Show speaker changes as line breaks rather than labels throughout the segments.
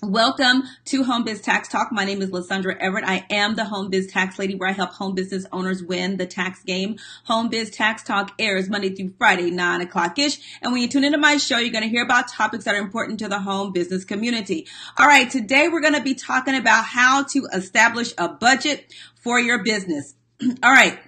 Welcome to Home Biz Tax Talk. My name is Lysandra Everett. I am the Home Biz Tax Lady, where I help home business owners win the tax game. Home Biz Tax Talk airs Monday through Friday, 9 o'clock-ish. And when you tune into my show, you're going to hear about topics that are important to the home business community. All right, today we're going to be talking about how to establish a budget for your business. All right.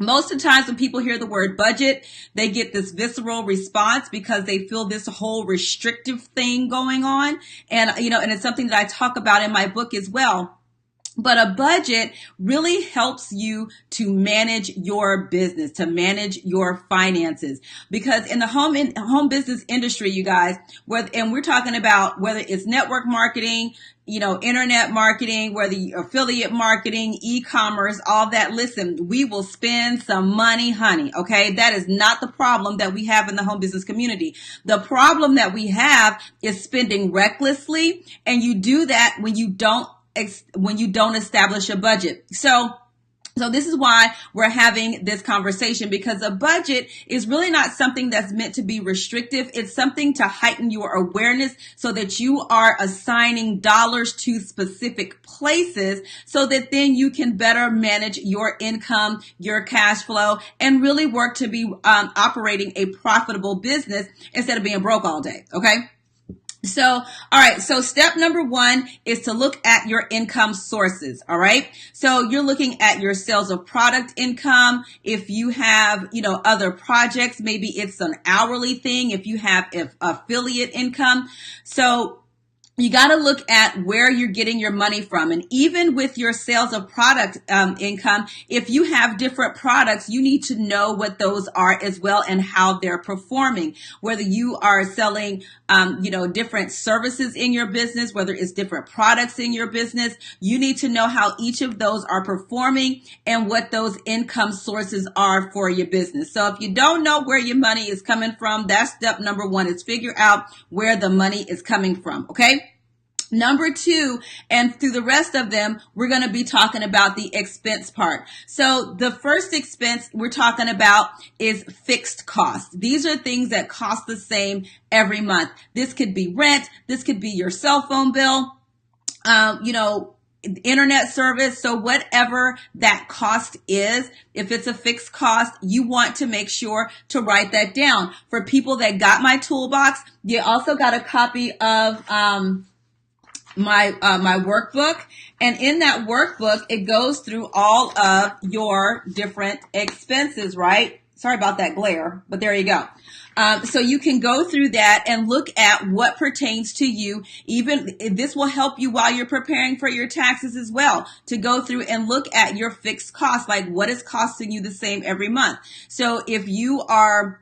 Most of the times when people hear the word budget, they get this visceral response because they feel this whole restrictive thing going on. And it's something that I talk about in my book as well. But a budget really helps you to manage your business, to manage your finances. Because in the home business industry, you guys, and we're talking about whether it's network marketing, internet marketing, whether affiliate marketing, e-commerce, all that. Listen, we will spend some money, honey. Okay. That is not the problem that we have in the home business community. The problem that we have is spending recklessly. And you do that when you don't establish a budget. So this is why we're having this conversation, because a budget is really not something that's meant to be restrictive. It's something to heighten your awareness so that you are assigning dollars to specific places so that then you can better manage your income, your cash flow, and really work to be operating a profitable business instead of being broke all day. Okay. So, all right. So step number one is to look at your income sources. All right. So you're looking at your sales of product income. If you have, other projects, maybe it's an hourly thing. If you have affiliate income. So you got to look at where you're getting your money from. And even with your sales of product income, if you have different products, you need to know what those are as well and how they're performing. Whether you are selling, different services in your business, whether it's different products in your business, you need to know how each of those are performing and what those income sources are for your business. So if you don't know where your money is coming from, that's step number one, is figure out where the money is coming from. Okay. Number two, and through the rest of them, we're going to be talking about the expense part. So the first expense we're talking about is fixed costs. These are things that cost the same every month. This could be rent. This could be your cell phone bill, internet service. So whatever that cost is, if it's a fixed cost, you want to make sure to write that down. For people that got my toolbox, you also got a copy of, my workbook. And in that workbook, it goes through all of your different expenses, right? Sorry about that glare, but there you go. So you can go through that and look at what pertains to you. Even this will help you while you're preparing for your taxes as well, to go through and look at your fixed costs, like what is costing you the same every month. So if you are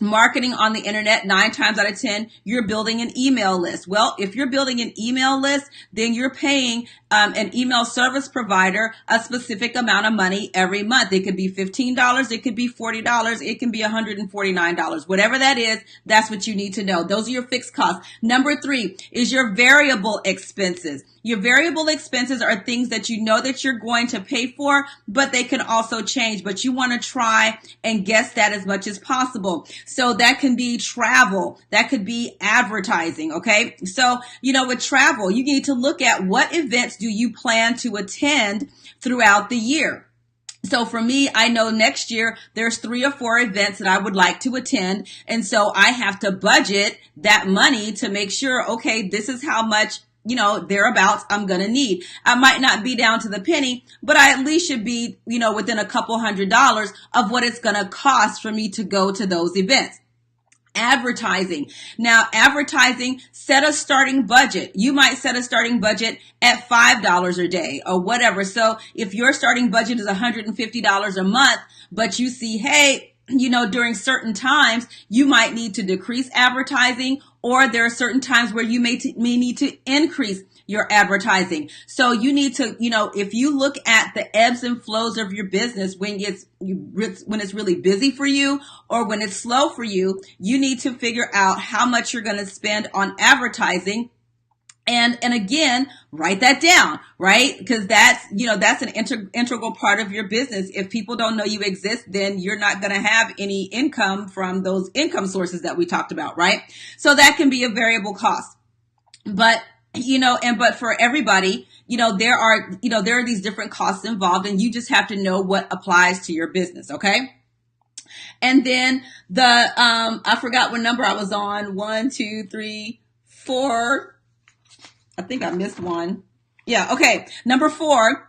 marketing on the internet, 9 times out of 10, you're building an email list. Well, if you're building an email list, then you're paying an email service provider a specific amount of money every month. It could be $15. It could be $40. It can be $149. Whatever that is, that's what you need to know. Those are your fixed costs. Number 3 is your variable expenses. Your variable expenses are things that you know that you're going to pay for, but they can also change. But you want to try and guess that as much as possible. So that can be travel. That could be advertising. Okay. So, with travel, you need to look at what events do you plan to attend throughout the year. So for me, I know next year there's 3 or 4 events that I would like to attend. And so I have to budget that money to make sure, okay, this is how much thereabouts I'm going to need. I might not be down to the penny, but I at least should be, within a couple $100s of what it's going to cost for me to go to those events. Advertising. Now, advertising, set a starting budget. You might set a starting budget at $5 a day or whatever. So if your starting budget is $150 a month, but you see, hey, during certain times, you might need to decrease advertising, or there are certain times where you may need to increase your advertising. So you need to, if you look at the ebbs and flows of your business, when it's really busy for you or when it's slow for you, you need to figure out how much you're going to spend on advertising. And again, write that down, right? Because that's an integral part of your business. If people don't know you exist, then you're not going to have any income from those income sources that we talked about, right? So that can be a variable cost. But but for everybody, there are these different costs involved, and you just have to know what applies to your business. Okay. And then I forgot what number I was on. 1, 2, 3, 4. I think I missed one. Yeah. Okay. Number 4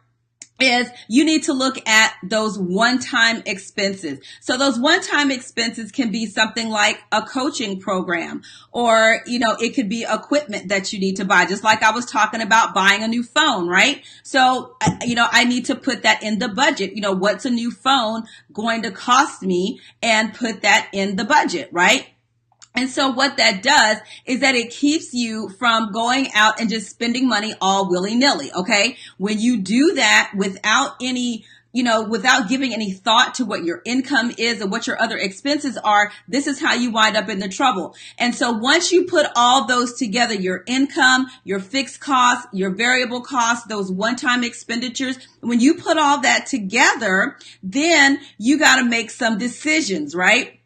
is you need to look at those one-time expenses. So those one-time expenses can be something like a coaching program, or, it could be equipment that you need to buy, just like I was talking about buying a new phone, right? So, I need to put that in the budget. What's a new phone going to cost me, and put that in the budget, right? And so what that does is that it keeps you from going out and just spending money all willy-nilly, okay? When you do that without giving any thought to what your income is and what your other expenses are, this is how you wind up in the trouble. And so once you put all those together, your income, your fixed costs, your variable costs, those one-time expenditures, when you put all that together, then you got to make some decisions, right?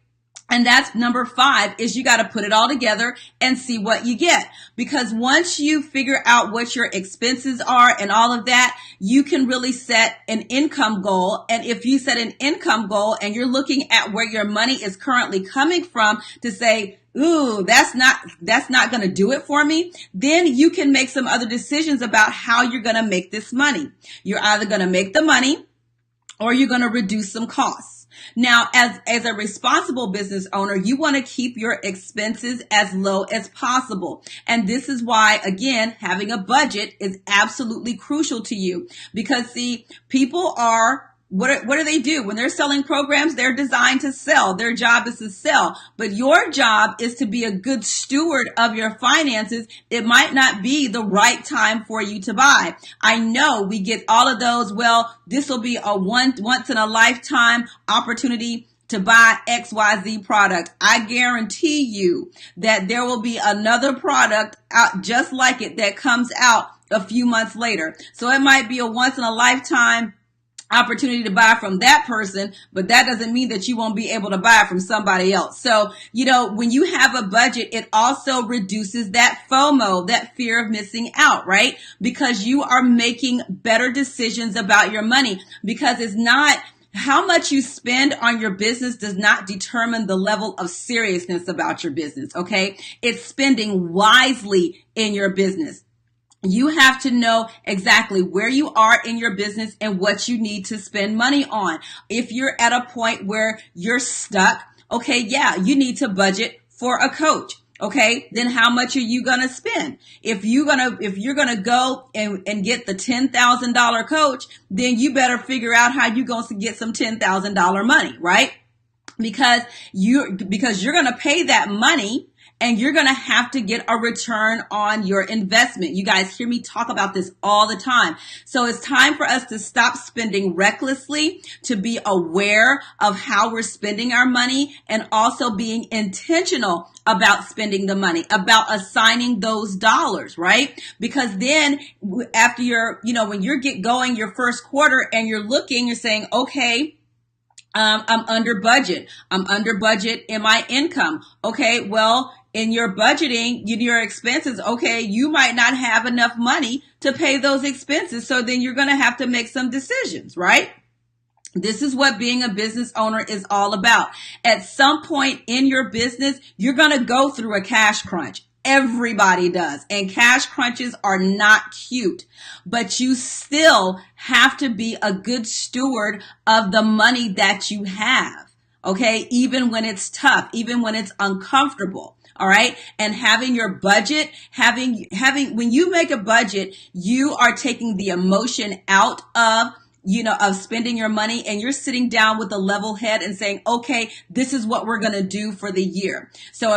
And that's number 5, is you got to put it all together and see what you get. Because once you figure out what your expenses are and all of that, you can really set an income goal. And if you set an income goal and you're looking at where your money is currently coming from to say, ooh, that's not going to do it for me, then you can make some other decisions about how you're going to make this money. You're either going to make the money, or you're going to reduce some costs. Now, as a responsible business owner, you want to keep your expenses as low as possible. And this is why, again, having a budget is absolutely crucial to you. Because, see, people are... What do they do? When they're selling programs, they're designed to sell. Their job is to sell. But your job is to be a good steward of your finances. It might not be the right time for you to buy. I know we get all of those. Well, this will be a once in a lifetime opportunity to buy XYZ product. I guarantee you that there will be another product out just like it that comes out a few months later. So it might be a once in a lifetime opportunity to buy from that person, but that doesn't mean that you won't be able to buy from somebody else. So, when you have a budget, it also reduces that FOMO, that fear of missing out, right? Because you are making better decisions about your money, because it's not how much you spend on your business does not determine the level of seriousness about your business. Okay. It's spending wisely in your business. You have to know exactly where you are in your business and what you need to spend money on. If you're at a point where you're stuck, okay, yeah, you need to budget for a coach. Okay, then how much are you going to spend? If you're going to go and get the $10,000 coach, then you better figure out how you're going to get some $10,000 money, right? Because you're going to pay that money, and you're going to have to get a return on your investment. You guys hear me talk about this all the time. So it's time for us to stop spending recklessly, to be aware of how we're spending our money, and also being intentional about spending the money, about assigning those dollars, right? Because then after when you get going your first quarter and you're saying, okay, I'm under budget. I'm under budget in my income. Okay, well, in your budgeting, your expenses, okay, you might not have enough money to pay those expenses. So then you're going to have to make some decisions, right? This is what being a business owner is all about. At some point in your business, you're going to go through a cash crunch. Everybody does. And cash crunches are not cute, but you still have to be a good steward of the money that you have. Okay. Even when it's tough, even when it's uncomfortable. All right. And having your budget, when you make a budget, you are taking the emotion out of spending your money, and you're sitting down with a level head and saying, okay, this is what we're going to do for the year. So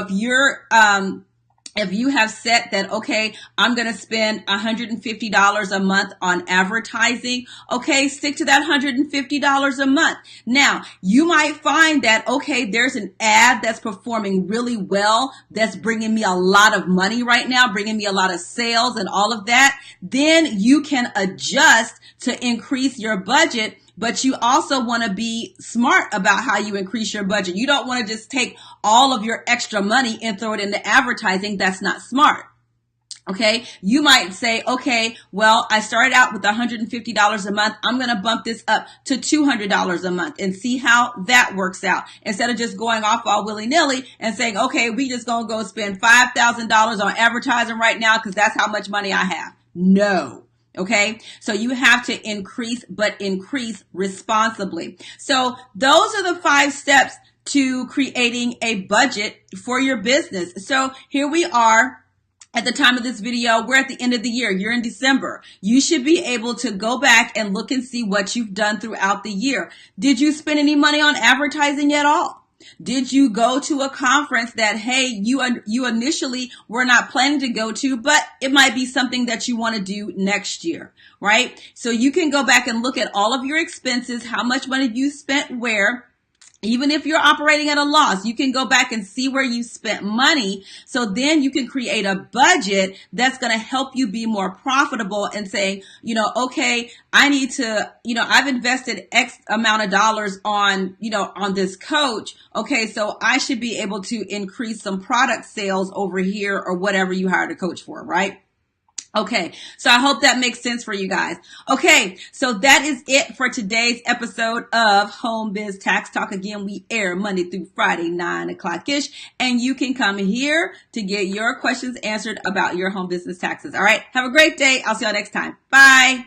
if you have set that, okay, I'm going to spend $150 a month on advertising, okay, stick to that $150 a month. Now, you might find that, okay, there's an ad that's performing really well, that's bringing me a lot of money right now, bringing me a lot of sales and all of that. Then you can adjust to increase your budget. But you also want to be smart about how you increase your budget. You don't want to just take all of your extra money and throw it into advertising. That's not smart. Okay, you might say, okay, well, I started out with $150 a month. I'm going to bump this up to $200 a month and see how that works out. Instead of just going off all willy-nilly and saying, okay, we just going to go spend $5,000 on advertising right now because that's how much money I have. No. Okay, so you have to increase, but increase responsibly. So those are the 5 steps to creating a budget for your business. So here we are. At the time of this video, we're at the end of the year. You're in December. You should be able to go back and look and see what you've done throughout the year. Did you spend any money on advertising at all? Did you go to a conference that, hey, you initially were not planning to go to, but it might be something that you want to do next year, right? So you can go back and look at all of your expenses, how much money you spent where. Even if you're operating at a loss, you can go back and see where you spent money. So then you can create a budget that's going to help you be more profitable and say, okay, I need to, I've invested X amount of dollars on, on this coach. Okay, so I should be able to increase some product sales over here or whatever you hired a coach for, right? Okay, so I hope that makes sense for you guys. Okay, so that is it for today's episode of Home Biz Tax Talk. Again, we air Monday through Friday, 9 o'clock-ish, and you can come here to get your questions answered about your home business taxes. All right, have a great day. I'll see y'all next time. Bye.